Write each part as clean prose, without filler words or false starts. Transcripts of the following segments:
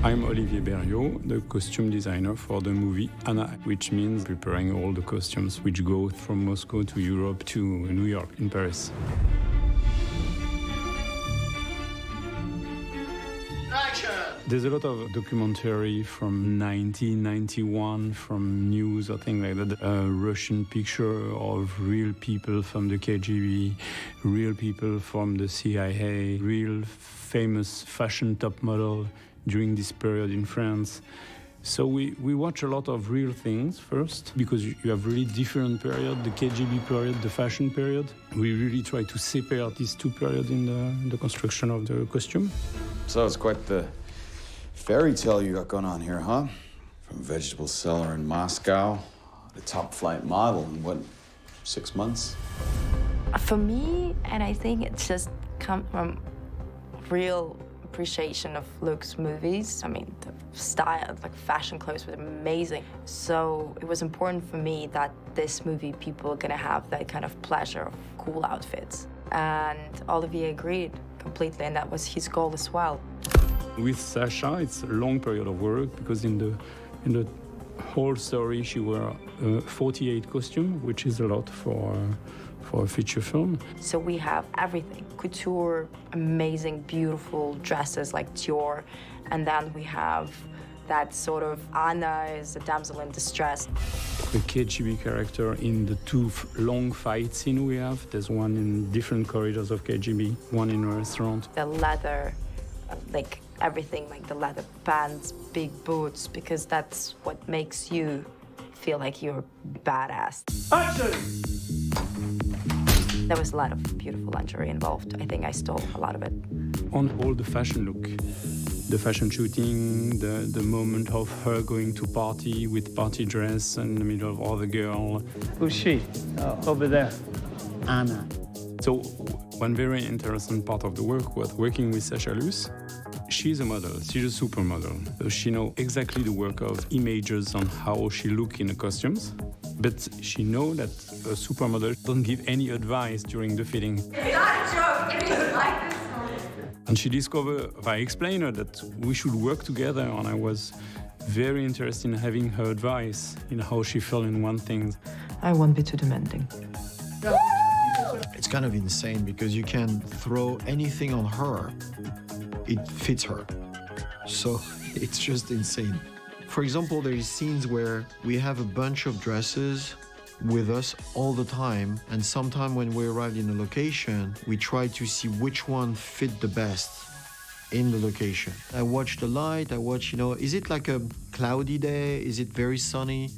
I'm Olivier Berriot, the costume designer for the movie Anna, which means preparing all the costumes which go from Moscow to Europe to New York in Paris. Action! There's a lot of documentary from 1991, from news or things like that. A Russian picture of real people from the KGB, real people from the CIA, real famous fashion top model during this period in France. So we watch a lot of real things first, because you have really different periods, the KGB period, the fashion period. We really try to separate these two periods in the construction of the costume. So it's quite the fairy tale you got going on here, huh? From vegetable seller in Moscow to top flight model in what, 6 months? For me, and I think it's just come from real appreciation of Luc's movies. I mean, the style, like fashion clothes were amazing. So it was important for me that this movie, people are gonna have that kind of pleasure of cool outfits. And Olivier agreed completely, and that was his goal as well. With Sasha, it's a long period of work, because in the whole story, she wore 48 costumes, which is a lot for a feature film. So we have everything, couture, amazing, beautiful dresses like Dior, and then we have that sort of Anna is a damsel in distress. The KGB character in the two long fight scenes we have, there's one in different corridors of KGB, one in a restaurant. The leather, like everything, like the leather pants, big boots, because that's what makes you feel like you're badass. Action! There was a lot of beautiful lingerie involved. I think I stole a lot of it. On all the fashion look, the fashion shooting, the moment of her going to party with party dress in the middle of other girl. Who's she? Over there. Anna. So one very interesting part of the work was working with Sasha Luce. She's a model, she's a supermodel. So she knows exactly the work of images on how she looks in the costumes. But she knows that a supermodel doesn't give any advice during the fitting. It's not a joke, it is like this. And she discovered, I explained her that we should work together, and I was very interested in having her advice in how she felt in one thing. I won't be too demanding. It's kind of insane because you can throw anything on her, it fits her. So it's just insane. For example, there is scenes where we have a bunch of dresses with us all the time, and sometime when we arrive in a location, we try to see which one fit the best in the location. I watch the light, is it like a cloudy day? Is it very sunny?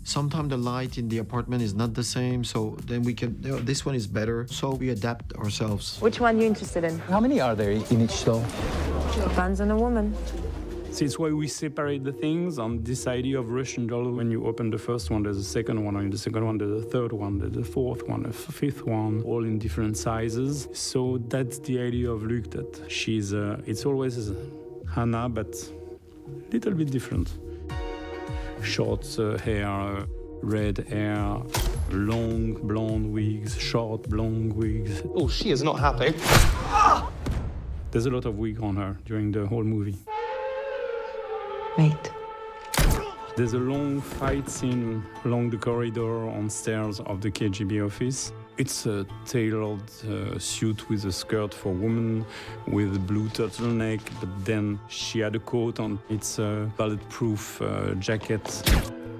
Sometimes the light in the apartment is not the same, so then we can, this one is better, so we adapt ourselves. Which one are you interested in? How many are there in each show? Depends on a woman. So it's why we separate the things on this idea of Russian doll. When you open the first one, there's a second one, and in the second one, there's a third one, there's a fourth one, a fifth one, all in different sizes. So that's the idea of Luc, that she's, it's always Hannah, but a little bit different. Short hair, red hair, long blonde wigs, short blonde wigs. Oh, she is not happy. There's a lot of wig on her during the whole movie. Wait. There's a long fight scene along the corridor on stairs of the KGB office. It's a tailored suit with a skirt for women with a blue turtleneck, but then she had a coat on. It's a bulletproof jacket.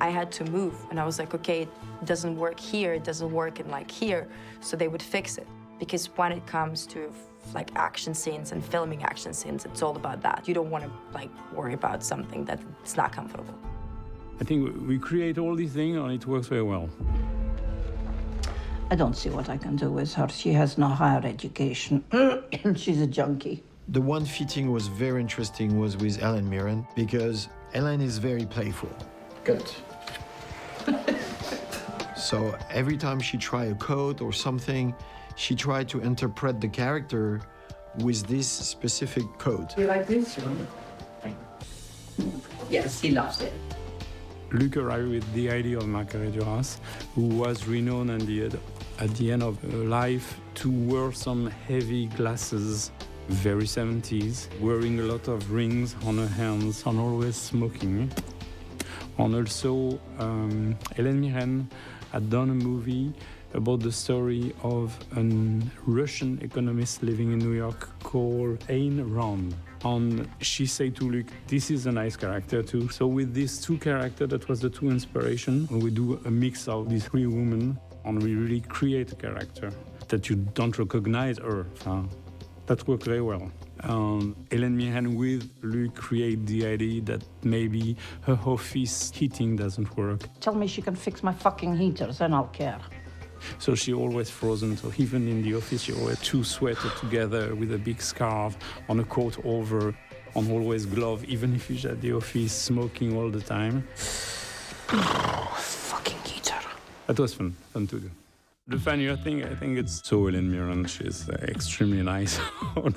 I had to move, and I was like, okay, it doesn't work here, it doesn't work in like here, so they would fix it. Because when it comes to like action scenes and filming action scenes, it's all about that. You don't want to like worry about something that it's not comfortable. I think we create all these things, and it works very well. I don't see what I can do with her. She has no higher education. She's a junkie. The one fitting was very interesting was with Ellen Mirren, because Ellen is very playful. Good. So every time she tried a coat or something, she tried to interpret the character with this specific coat. You like this one? Yes, he loves it. Luc arrived with the idea of Marguerite Duras, who was renowned at the end of her life to wear some heavy glasses very 70s, wearing a lot of rings on her hands and always smoking. And also, Hélène Mirren had done a movie about the story of a Russian economist living in New York called Ayn Rand. And she said to Luc, this is a nice character too. So with these two characters, that was the two inspiration. We do a mix of these three women and we really create a character that you don't recognize her. That worked very well. Hélène Mirren with Luc create the idea that maybe her office heating doesn't work. Tell me she can fix my fucking heaters and I'll care. So she always frozen, so even in the office she always two sweater together with a big scarf on a coat over, and always glove, even if she's at the office smoking all the time. Fucking heater. That was fun to do. The funnier thing, I think it's so Hélène Mirren, she's extremely nice. On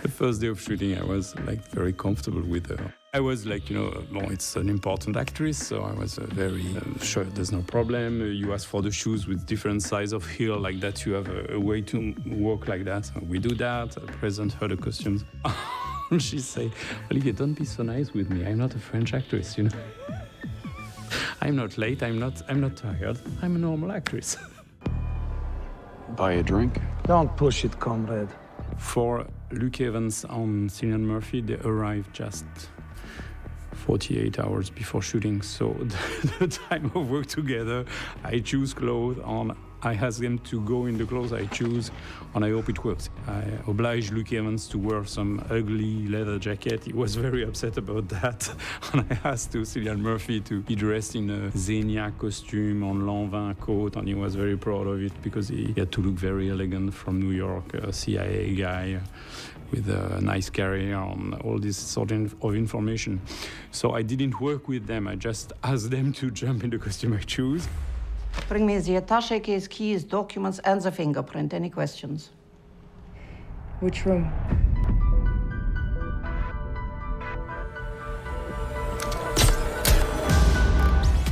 the first day of shooting, I was very comfortable with her. I was it's an important actress, so I was very sure there's no problem. You ask for the shoes with different size of heel like that, you have a way to work like that. So we do that, I present her the costumes. She say, Olivier, don't be so nice with me. I'm not a French actress, I'm not late, I'm not tired. I'm a normal actress. Buy a drink? Don't push it, comrade. For Luke Evans and Cillian Murphy, they arrived just 48 hours before shooting. So the time of work together, I choose clothes and I ask them to go in the clothes I choose, and I hope it works. I obliged Luke Evans to wear some ugly leather jacket. He was very upset about that. And I asked to Cillian Murphy to be dressed in a Xenia costume and Lanvin coat, and he was very proud of it because he had to look very elegant from New York, a CIA guy with a nice career and all this sort of information. So I didn't work with them. I just asked them to jump in the costume I choose. Bring me the attaché case, keys, documents, and the fingerprint. Any questions? Which room?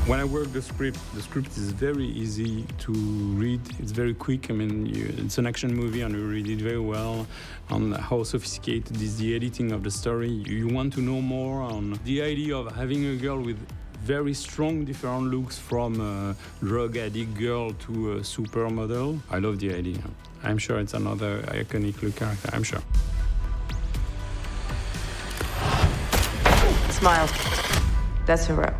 When I work the script is very easy to read. It's very quick. I mean, it's an action movie and you read it very well. On how sophisticated is the editing of the story. You want to know more on the idea of having a girl with very strong different looks, from a drug addict girl to a supermodel. I love the idea. I'm sure it's another iconic look character, I'm sure. Smile. That's a wrap.